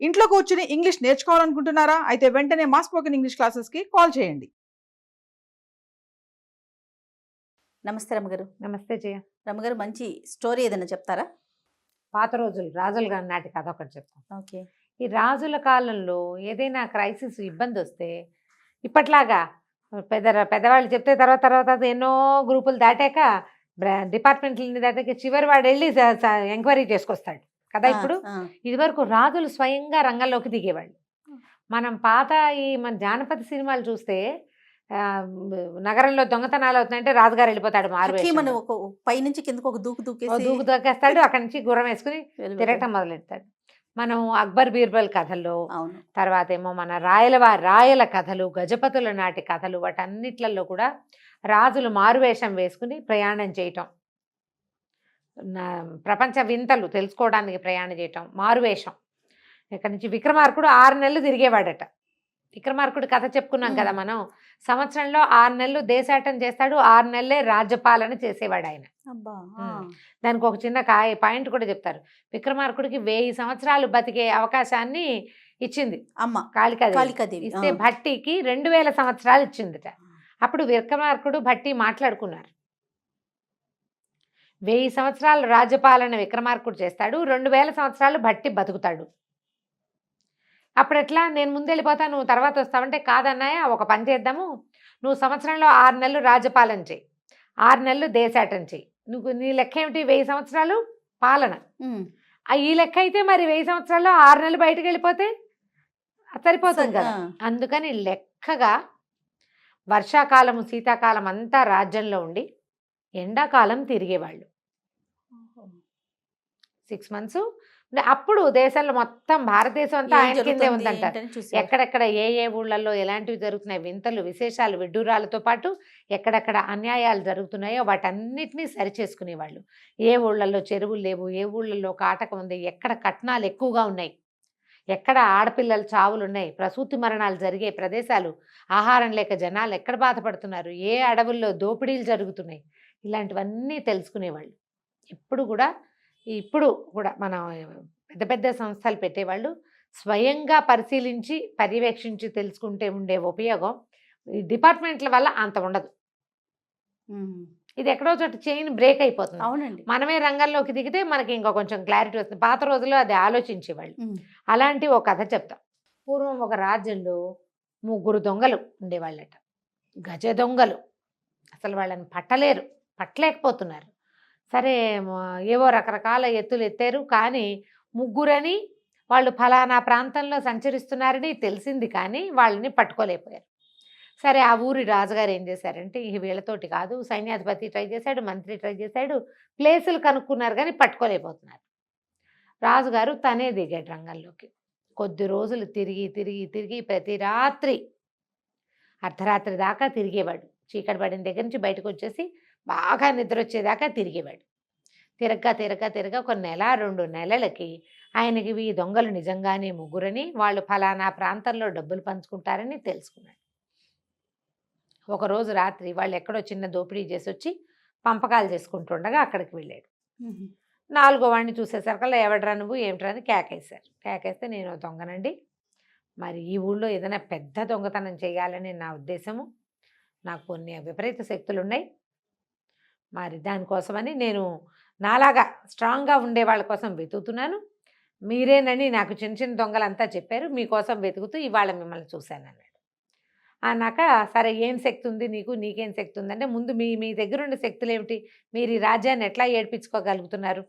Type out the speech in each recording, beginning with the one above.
ఇంట్లో కూర్చుని ఇంగ్లీష్ నేర్చుకోవాలనుకుంటున్నారా? అయితే వెంటనే మా స్పోకెన్ ఇంగ్లీష్ క్లాసెస్‌కి కాల్ చేయండి. నమస్తే రమ్మగారు. నమస్తే జయ. రమ్మగారు, మంచి స్టోరీ ఏదైనా చెప్తారా? పాత రోజులు రాజుల గారి నాటి కథ ఒకటి చెప్తాను. ఓకే. ఈ రాజుల కాలంలో ఏదైనా క్రైసిస్ ఇబ్బంది వస్తే ఇప్పట్లాగా పెద్దవాళ్ళు చెప్తే తర్వాత తర్వాత అది ఎన్నో గ్రూపులు దాటాక డిపార్ట్మెంట్లని దాటాక చివరి వాడు వెళ్ళి ఎంక్వైరీ చేసుకొస్తాడు కదా. ఇప్పుడు ఇదివరకు రాజులు స్వయంగా రంగంలోకి దిగేవాళ్ళు. మనం పాత మన జానపద సినిమాలు చూస్తే నగరంలో దొంగతనాలు అవుతున్నాయంటే రాజుగారు వెళ్ళిపోతాడు పై నుంచి కిందకు ఒక దూకు దూకేస్తాడు. అక్కడి నుంచి గుర్రం వేసుకుని తిరగటం మొదలెడతాడు. మనం అక్బర్ బీర్బల్ కథల్లో, తర్వాత ఏమో మన రాయల కథలు, గజపతుల నాటి కథలు, వాటన్నిట్లలో కూడా రాజులు మారువేషం వేసుకుని ప్రయాణం చేయటం, ప్రపంచ వింతలు తెలుసుకోవడానికి ప్రయాణం చేయటం, మారువేషం. ఇక్కడి నుంచి విక్రమార్కుడు 6 నెలలు తిరిగేవాడట. విక్రమార్కుడు కథ చెప్పుకున్నాం కదా మనం. సంవత్సరంలో 6 నెలలు దేశాటం చేస్తాడు, 6 నెలలే రాజ్యపాలన చేసేవాడు ఆయన. దానికి ఒక చిన్న పాయింట్ కూడా చెప్తారు. విక్రమార్కుడికి 1000 సంవత్సరాలు బతికే అవకాశాన్ని ఇచ్చింది అమ్మ కాళికాదేవి. ఇస్తే భట్టికి 2000 సంవత్సరాలు ఇచ్చిందిట. అప్పుడు విక్రమార్కుడు భట్టి మాట్లాడుకున్నారు. 1000 సంవత్సరాలు రాజ్యపాలన విక్రమార్కుడు చేస్తాడు, 2000 సంవత్సరాలు భట్టి బతుకుతాడు. అప్పుడు ఎట్లా, నేను ముందు వెళ్ళిపోతా, నువ్వు తర్వాత వస్తావంటే, కాదన్నాయ ఒక పని చేద్దాము, నువ్వు సంవత్సరంలో 6 నెలలు రాజ్యపాలన చేయి, 6 నెలలు దేశాటం చేయి. నీ లెక్క ఏమిటి? 1000 సంవత్సరాలు పాలన. ఈ లెక్క అయితే మరి 1000 సంవత్సరాల్లో 6 నెలలు బయటకు వెళ్ళిపోతే సరిపోతుంది కదా. అందుకని లెక్కగా వర్షాకాలము శీతాకాలం అంతా రాజ్యంలో ఉండి ఎండాకాలం తిరిగేవాళ్ళు 6 మంత్స్. అప్పుడు దేశంలో మొత్తం భారతదేశం అంతా ఆయన కిందే ఉందంటారు. ఎక్కడెక్కడ ఏ ఊళ్ళల్లో ఎలాంటివి జరుగుతున్నాయి, వింతలు విశేషాలు విడ్డూరాలతో పాటు ఎక్కడెక్కడ అన్యాయాలు జరుగుతున్నాయో వాటన్నిటినీ సరిచేసుకునేవాళ్ళు. ఏ ఊళ్ళల్లో చెరువులు లేవు, ఏ ఊళ్ళల్లో కాటకం ఉంది, ఎక్కడ కట్నాలు ఎక్కువగా ఉన్నాయి, ఎక్కడ ఆడపిల్లల చావులు ఉన్నాయి, ప్రసూతి మరణాలు జరిగే ప్రదేశాలు, ఆహారం లేక జనాలు ఎక్కడ బాధపడుతున్నారు, ఏ అడవుల్లో దోపిడీలు జరుగుతున్నాయి, ఇలాంటివన్నీ తెలుసుకునేవాళ్ళు. ఇప్పుడు కూడా మన పెద్ద పెద్ద సంస్థలు పెట్టేవాళ్ళు స్వయంగా పరిశీలించి పర్యవేక్షించి తెలుసుకుంటే ఉండే ఉపయోగం ఈ డిపార్ట్మెంట్ల వల్ల అంత ఉండదు. ఇది ఎక్కడో చోట చైన్ బ్రేక్ అయిపోతుంది. అవునండి, మనమే రంగంలోకి దిగితే మనకి ఇంకా కొంచెం క్లారిటీ వస్తుంది. పాత రోజుల్లో అది ఆలోచించేవాళ్ళు. అలాంటి ఒక కథ చెప్తాం. పూర్వం ఒక రాజ్యంలో 3 దొంగలు ఉండేవాళ్ళట. గజ దొంగలు. అసలు వాళ్ళని పట్టలేకపోతున్నారు. సరే, ఏవో రకరకాల ఎత్తులు ఎత్తారు. కానీ 3 వాళ్ళు ఫలానా ప్రాంతంలో సంచరిస్తున్నారని తెలిసింది, కానీ వాళ్ళని పట్టుకోలేకపోయారు. సరే, ఆ ఊరి రాజుగారు ఏం చేశారంటే, వీళ్ళతోటి కాదు, సైన్యాధిపతి ట్రై చేశాడు, మంత్రి ట్రై చేశాడు, ప్లేసులు కనుక్కున్నారు, కానీ పట్టుకోలేకపోతున్నారు. రాజుగారు తనే దిగాడు రంగంలోకి. కొద్ది రోజులు తిరిగి ప్రతి రాత్రి అర్ధరాత్రి దాకా తిరిగేవాడు. చీకటి పడిన దగ్గర నుంచి బయటకు వచ్చేసి బాగా నిద్ర వచ్చేదాకా తిరిగేవాడు. తిరగ ఒక 1-2 నెలలకి ఆయనకి ఈ దొంగలు నిజంగానే 3 వాళ్ళు ఫలానా ప్రాంతంలో డబ్బులు పంచుకుంటారని తెలుసుకున్నాడు. ఒకరోజు రాత్రి వాళ్ళు ఎక్కడో చిన్న దోపిడీ చేసి వచ్చి పంపకాలు చేసుకుంటుండగా అక్కడికి వెళ్ళాడు. 4వ వాడిని చూసేసరికల్లా, ఎవడరా నువ్వు, ఏమిట్రా అని కేకేశారు. కేకేస్తే, నేను దొంగనండి, మరి ఈ ఊళ్ళో ఏదైనా పెద్ద దొంగతనం చేయాలని నా ఉద్దేశము, నాకు కొన్ని విపరీత శక్తులు ఉన్నాయి, మరి దానికోసమని నేను నాలాగా స్ట్రాంగ్గా ఉండే వాళ్ళ కోసం వెతుకుతున్నాను, మీరేనని నాకు చిన్న దొంగలంతా చెప్పారు, మీకోసం వెతుకుతూ ఇవాళ మిమ్మల్ని చూశాను అన్నాడు. అన్నాక, సరే ఏం శక్తి ఉంది నీకేం శక్తి ఉందంటే, ముందు మీ దగ్గర ఉండే శక్తులు ఏమిటి, మీరు ఈ రాజ్యాన్ని ఎట్లా ఏడ్పించుకోగలుగుతున్నారు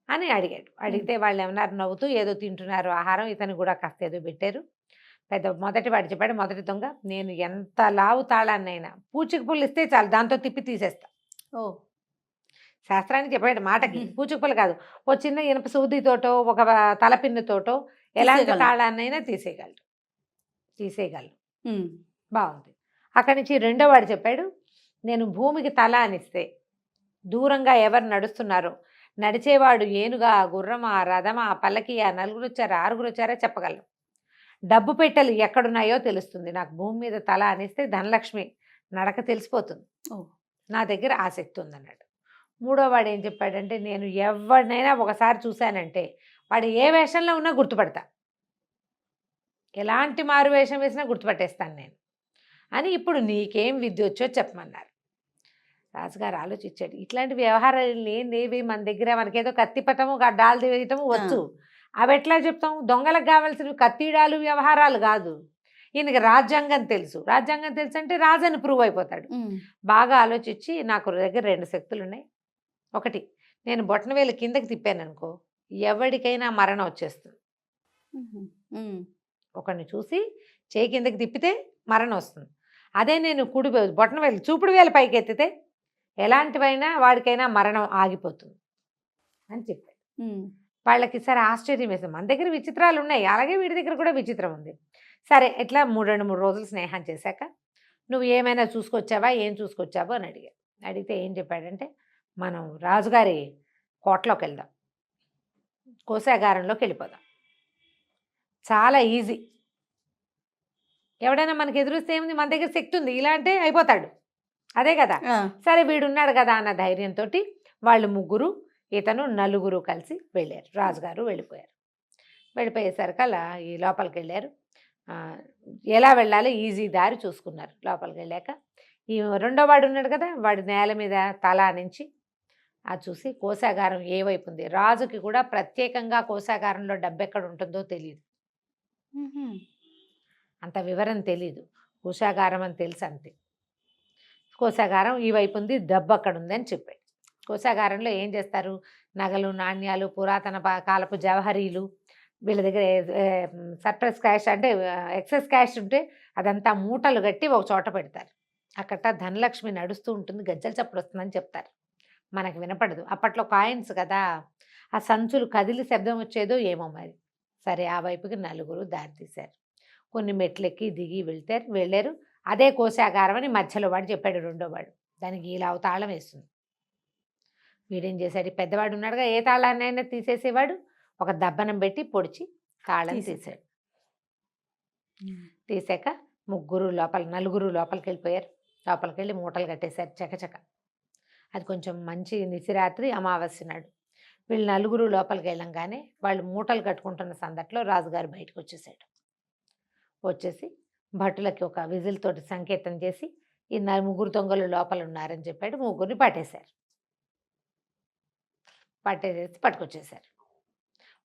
అని అడిగాడు. అడిగితే వాళ్ళు ఏమన్నారు, నవ్వుతూ ఏదో తింటున్నారు ఆహారం, ఇతను కూడా కాస్త ఏదో పెట్టారు. మొదటి వాడు చెప్పాడు, మొదటి దొంగ, నేను ఎంత లావు తాళాన్నైనా పూచిక పుల్లు ఇస్తే చాలు, దాంతో తిప్పి తీసేస్తా. శాస్త్రానికి చెప్పాడు మాటకి. పూచిక పుల్ల కాదు, ఓ చిన్న ఇనప సూదితోటో ఒక తలపిన్నుతోటో ఎలాంటి తాళాన్నైనా తీసేయగలరు. బాగుంది. అక్కడి నుంచి 2వ వాడు చెప్పాడు, నేను భూమికి తల అనిస్తే దూరంగా ఎవరు నడుస్తున్నారో, నడిచేవాడు ఏనుగా, గుర్రమా, రథమా, పల్లకియా, 4 వచ్చారా 6 వచ్చారా చెప్పగలను, డబ్బు పెట్టెలు ఎక్కడున్నాయో తెలుస్తుంది, నాకు భూమి మీద తల అనిస్తే ధనలక్ష్మి నడక తెలిసిపోతుంది, నా దగ్గర ఆసక్తి ఉందన్నాడు. 3వ వాడు ఏం చెప్పాడంటే, నేను ఎవరినైనా ఒకసారి చూశానంటే వాడు ఏ వేషంలో ఉన్నా గుర్తుపడతా, ఎలాంటి మారువేషం వేసినా గుర్తుపట్టేస్తాను నేను అని. ఇప్పుడు నీకేం విద్య వచ్చో చెప్పమన్నారు. రాజుగారు ఆలోచించాడు, ఇట్లాంటి వ్యవహారాలు లేనివి మన దగ్గర, మనకేదో కత్తిపటము డాలు వేయటము వచ్చు, అవి ఎట్లా చెప్తాం? దొంగలకు కావాల్సినవి కత్తిడాలు వ్యవహారాలు కాదు. ఈయనకి రాజ్యాంగం తెలుసు. రాజ్యాంగం తెలుసు అంటే రాజని ప్రూవ్ అయిపోతాడు. బాగా ఆలోచించి, నాకు దగ్గర 2 శక్తులు ఉన్నాయి. ఒకటి, నేను బొట్టనవేలు కిందకి తిప్పాను అనుకో, ఎవరికైనా మరణం వచ్చేస్తుంది. ఒకరిని చూసి చేయి కిందకి తిప్పితే మరణం వస్తుంది. అదే నేను బొట్టనవేలు చూపుడు వేలు పైకి ఎత్తితే ఎలాంటివైనా వాడికైనా మరణం ఆగిపోతుంది అని చెప్పాడు. వాళ్ళకి సరే ఆశ్చర్యం వేసింది. మన దగ్గర విచిత్రాలు ఉన్నాయి, అలాగే వీడి దగ్గర కూడా విచిత్రం ఉంది. సరే, ఇట్లా 2-3 రోజులు స్నేహం చేశాక, నువ్వు ఏమైనా చూసుకొచ్చావా, ఏం చూసుకొచ్చావో అని అడిగితే ఏం చెప్పాడంటే, మనం రాజుగారి కోటలోకి వెళ్దాం, కోశాగారంలోకి వెళ్ళిపోదాం, చాలా ఈజీ. ఎవడైనా మనకి ఎదురుస్తే ఏముంది, మన దగ్గర శక్తి ఉంది, ఇలా అంటే అయిపోతాడు, అదే కదా. సరే, వీడున్నాడు కదా అన్న ధైర్యంతో వాళ్ళు 3, ఇతను 4 కలిసి వెళ్ళారు. రాజుగారు వెళ్ళిపోయారు. వెళ్ళిపోయేసరికల్లా ఈ లోపలికి వెళ్ళారు. ఎలా వెళ్ళాలో ఈజీ దారి చూసుకున్నారు. లోపలికి వెళ్ళాక ఈ 2వ వాడు ఉన్నాడు కదా, వాడి నేల మీద తల నుంచి అది చూసి కోశాగారం ఏ వైపు ఉంది. రాజుకి కూడా ప్రత్యేకంగా కోశాగారంలో డబ్బు ఎక్కడ ఉంటుందో తెలియదు, అంత వివరం తెలీదు. కోశాగారం అని తెలుసు అంతే. కోశాగారం ఈ వైపు ఉంది, డబ్బు అక్కడ ఉంది అని చెప్పాడు. కోశాగారంలో ఏం చేస్తారు? నగలు, నాణ్యాలు, పురాతన కాలపు జవహరీలు, వీళ్ళ దగ్గర సర్ప్లస్ క్యాష్ అంటే ఎక్సెస్ క్యాష్ ఉంటే అదంతా మూటలు కట్టి ఒక చోట పెడతారు. అక్కడ ధనలక్ష్మి నడుస్తూ ఉంటుంది, గజ్జల చప్పుడు వస్తుందని చెప్తారు. మనకు వినపడదు, అప్పట్లో కాయిన్స్ కదా, ఆ సంచులు కదిలి శబ్దం వచ్చేదో ఏమో మరి. సరే, ఆ వైపుకి 4 దారి తీశారు. కొన్ని మెట్లెక్కి దిగి వెళ్ళారు. అదే కోశాగారం అని మధ్యలో వాడు చెప్పాడు, 2వ వాడు. దానికి ఇలా తాళం వేస్తుంది. వీడేం చేశాడు, పెద్దవాడు ఉన్నాడుగా, ఏ తాళాన్ని అయినా తీసేసేవాడు, ఒక దబ్బనం పెట్టి పొడిచి తాళం తీశాడు. తీసాక 4 లోపలికి వెళ్ళిపోయారు. లోపలికి వెళ్ళి మూటలు కట్టేశారు చకచక. అది కొంచెం మంచి నిశిరాత్రి, అమావాస్య నాడు. వీళ్ళు 4 లోపలికి వెళ్ళంగానే వాళ్ళు మూటలు కట్టుకుంటున్న సందట్లో రాజుగారు బయటకు వచ్చేసాడు. వచ్చేసి భటులకి ఒక విజిల్ తోటి సంకేతం చేసి, ఈ 3 దొంగలు లోపల ఉన్నారని చెప్పాడు. 3 పట్టేశారు. పట్టుకొచ్చేసారు.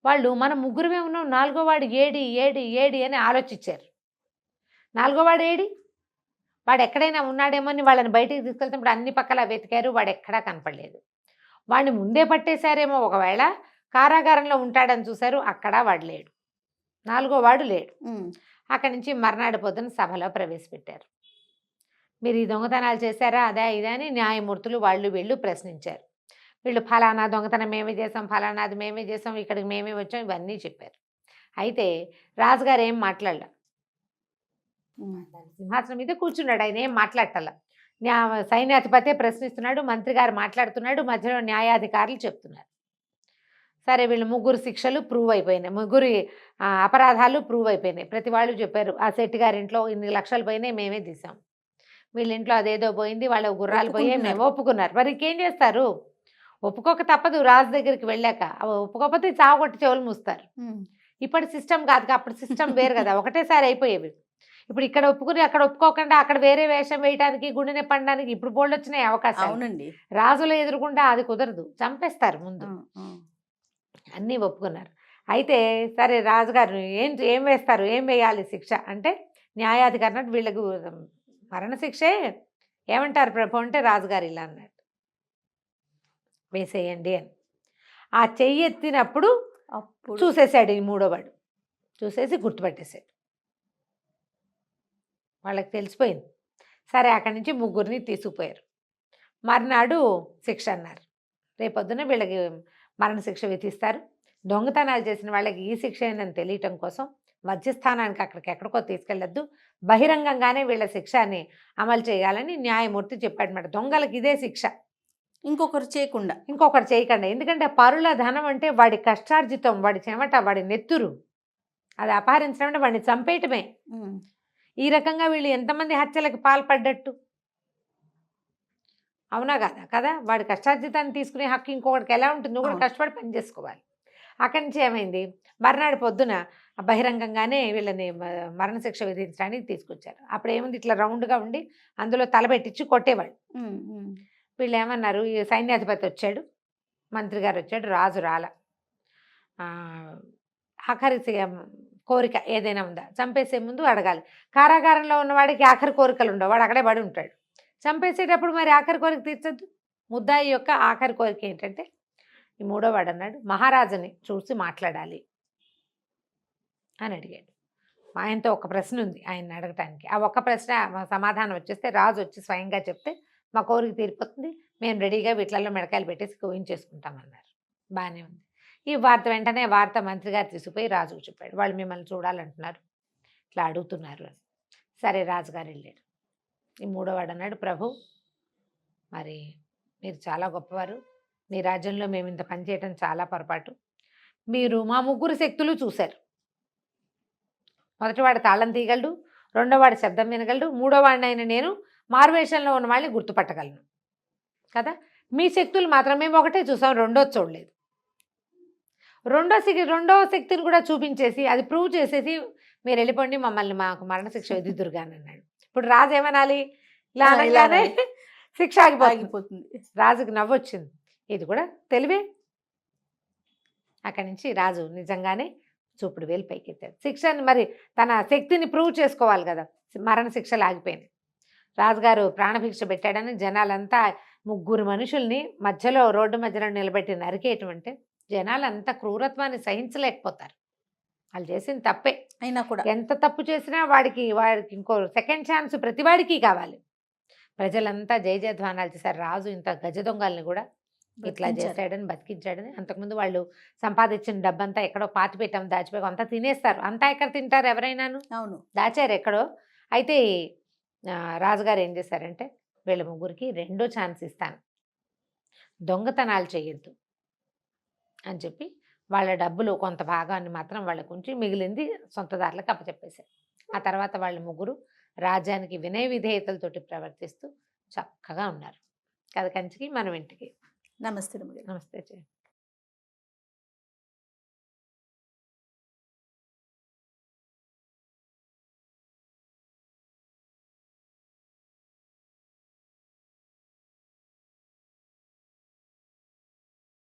వాళ్ళు మనం 3 ఉన్నాం, 4వ వాడు ఏడి అని ఆలోచించారు. 4వ వాడు ఏడి, వాడు ఎక్కడైనా ఉన్నాడేమో అని వాళ్ళని బయటికి తీసుకెళ్తున్నప్పుడు అన్ని పక్కల వెతికారు, వాడు ఎక్కడా కనపడలేదు. వాడిని ముందే పట్టేశారేమో, ఒకవేళ కారాగారంలో ఉంటాడని చూశారు, అక్కడ వాడు లేడు, 4వ వాడు లేడు. అక్కడి నుంచి మర్నాడు పొద్దున సభలో ప్రవేశపెట్టారు. మీరు ఈ దొంగతనాలు చేశారా, అదా ఇదా అని న్యాయమూర్తులు వీళ్ళు ప్రశ్నించారు. వీళ్ళు ఫలానా దొంగతనం మేమే చేసాం, ఫలానాది మేమే చేసాం, ఇక్కడికి మేమే వచ్చాం, ఇవన్నీ చెప్పారు. అయితే రాజుగారు ఏం మాట్లాడలే, సింహాసనం మీద కూర్చున్నాడు, ఆయన ఏం మాట్లాడటల్లా. సైన్యాధిపతే ప్రశ్నిస్తున్నాడు, మంత్రి గారు మాట్లాడుతున్నాడు, మధ్యలో న్యాయాధికారులు చెప్తున్నారు. సరే, వీళ్ళు 3 శిక్షలు ప్రూవ్ అయిపోయినాయి, 3 అపరాధాలు ప్రూవ్ అయిపోయినాయి. ప్రతి వాళ్ళు చెప్పారు, ఆ శెట్టి గారి ఇంట్లో ఇన్ని లక్షలు పోయినాయి, మేమే తీసాం, వీళ్ళ ఇంట్లో అదేదో పోయింది, వాళ్ళ గుర్రాలు పోయాయి, మేము ఒప్పుకున్నారు. మరి ఇంకేం చేస్తారు, ఒప్పుకోక తప్పదు. రాజు దగ్గరికి వెళ్ళాక ఒప్పుకోకపోతే చావగొట్టి చెవులు మూస్తారు. ఇప్పటి సిస్టమ్ కాదు, అప్పుడు సిస్టమ్ వేరు కదా, ఒకటేసారి అయిపోయేవి. ఇప్పుడు ఇక్కడ ఒప్పుకుని అక్కడ ఒప్పుకోకుండా అక్కడ వేరే వేషం వేయడానికి, గుండె పండడానికి ఇప్పుడు బోల్డ్ వచ్చినాయి అవకాశాలు. అవునండి, రాజులు ఎదురుకుండా అది కుదరదు, చంపేస్తారు ముందు. అన్నీ ఒప్పుకున్నారు. అయితే సరే, రాజుగారు ఏం వేస్తారు, ఏం వేయాలి శిక్ష అంటే, న్యాయాధికారి వీళ్ళకు మరణశిక్షే, ఏమంటారు ప్రభు అంటే, రాజుగారు ఇలా అన్నాడు, వేసేయండి అని. ఆ చెయ్యి ఎత్తినప్పుడు చూసేసాడు ఈ 3వ వాడు, చూసేసి గుర్తుపట్టేశాడు. వాళ్ళకి తెలిసిపోయింది. సరే, అక్కడి నుంచి 3 తీసుకుపోయారు. మర్నాడు శిక్ష అన్నారు. రేపొద్దున వీళ్ళకి మరణశిక్ష విధిస్తారు. దొంగతనాలు చేసిన వాళ్ళకి ఈ శిక్ష ఏందని తెలియటం కోసం మధ్యస్థానానికి ఎక్కడికో తీసుకెళ్ళొద్దు, బహిరంగంగానే వీళ్ళ శిక్షని అమలు చేయాలని న్యాయమూర్తి చెప్పాడన్నమాట. దొంగలకి ఇదే శిక్ష, ఇంకొకరు చేయకుండా. ఎందుకంటే పరుల ధనం అంటే వాడి కష్టార్జితం, వాడి చెమట, వాడి నెత్తురు, అది అపహరించడం అంటే వాడిని చంపేయటమే. ఈ రకంగా వీళ్ళు ఎంతమంది హత్యలకు పాల్పడ్డట్టు, అవునా కదా. వాడి కష్టార్జితాన్ని తీసుకునే హక్కు ఇంకొకటికి ఎలా ఉంటుంది, నువ్వు కూడా కష్టపడి పని చేసుకోవాలి. అక్కడి నుంచి ఏమైంది, మర్నాడు పొద్దున బహిరంగంగానే వీళ్ళని మరణశిక్ష విధించడానికి తీసుకొచ్చారు. అప్పుడు ఏముంది, ఇట్లా రౌండ్గా ఉండి అందులో తలబెట్టించి కొట్టేవాళ్ళు. వీళ్ళు ఏమన్నారు, ఈ సైన్యాధిపతి వచ్చాడు, మంత్రి గారు వచ్చాడు, రాజు రాల, ఆఖరి కోరిక ఏదైనా ఉందా, చంపేసే ముందు అడగాలి. కారాగారంలో ఉన్నవాడికి ఆఖరి కోరికలు ఉండవు, వాడు అక్కడే పడి ఉంటాడు. చంపేసేటప్పుడు మరి ఆఖరి కోరిక తీర్చద్దు. ముద్దాయి యొక్క ఆఖరి కోరిక ఏంటంటే, ఈ మూడో వాడు అన్నాడు, మహారాజుని చూసి మాట్లాడాలి అని అడిగాడు. ఆయనతో ఒక ప్రశ్న ఉంది ఆయన అడగటానికి. ఆ ఒక్క ప్రశ్న సమాధానం వచ్చేస్తే రాజు వచ్చి స్వయంగా చెప్తే మా కోరిక తీరిపోతుంది, మేము రెడీగా వీటిలలో మెడకాయలు పెట్టేసి కోయించేసుకుంటామన్నారు. బాగానే ఉంది. ఈ వెంటనే వార్త మంత్రి గారు తీసుకుపోయి రాజుకు చెప్పాడు, వాళ్ళు మిమ్మల్ని చూడాలంటున్నారు, ఇట్లా అడుగుతున్నారు అని. సరే రాజుగారు వెళ్ళాడు. ఈ మూడోవాడు అన్నాడు, ప్రభు మరి మీరు చాలా గొప్పవారు, మీ రాజ్యంలో మేము ఇంత పని చేయటం చాలా పొరపాటు. మీరు మా ముగ్గురు శక్తులు చూశారు. మొదటివాడు తాళం తీయగలడు, రెండోవాడు శబ్దం వినగలడు, మూడోవాడిని అయిన నేను మారువేషంలో ఉన్న వాళ్ళని గుర్తుపట్టగలను కదా. మీ శక్తులు మాత్రం మేము ఒకటే చూసాం, రెండోది చూడలేదు. రెండో శక్తిని కూడా చూపించేసి అది ప్రూవ్ చేసేసి మీరు వెళ్ళిపోండి, మమ్మల్ని మాకు మరణశిక్ష విధిద్దురుగా అని అన్నాడు. ఇప్పుడు రాజు ఏమనాలి, ఇలా అనగానే శిక్ష ఆగిపోతుంది. రాజుకి నవ్వొచ్చింది, ఇది కూడా తెలివే. అక్కడి నుంచి రాజు నిజంగానే చూపుడు వేలు పైకెత్తాడు. శిక్షని మరి తన శక్తిని ప్రూవ్ చేసుకోవాలి కదా, మరణ శిక్షలు ఆగిపోయినాయి. రాజుగారు ప్రాణభిక్ష పెట్టాడని జనాలంతా ముగ్గురు మనుషుల్ని మధ్యలో రోడ్డు మధ్యలో నిలబెట్టి నరికేయటం జనాలంతా క్రూరత్వాన్ని సహించలేకపోతారు. వాళ్ళు చేసిన తప్పే అయినా కూడా ఎంత తప్పు చేసినా వాడికి ఇంకో సెకండ్ ఛాన్స్ ప్రతివాడికి కావాలి. ప్రజలంతా జయ జయధ్వానాలు చేశారు. రాజు ఇంత గజ దొంగల్ని కూడా ఇట్లా చేశాడని, బతికించాడని. అంతకుముందు వాళ్ళు సంపాదించిన డబ్బంతా ఎక్కడో పాతి పెట్టాం, దాచిపోయాం, అంతా తినేస్తారు. అంతా ఎక్కడ తింటారు ఎవరైనాను, అవును దాచారు ఎక్కడో. అయితే రాజుగారు ఏం చేశారంటే, వీళ్ళ ముగ్గురికి రెండో ఛాన్స్ ఇస్తాను, దొంగతనాలు చేయొద్దు అని చెప్పి వాళ్ళ డబ్బులు కొంత భాగాన్ని మాత్రం వాళ్ళకు ఉంచి మిగిలింది సొంతదారులకు అప్పచెప్పేశారు. ఆ తర్వాత వాళ్ళ ముగ్గురు రాజ్యానికి వినయ విధేయతలతోటి ప్రవర్తిస్తూ చక్కగా ఉన్నారు. కథ కంచికి మనం ఇంటికి. నమస్తే నమస్తే.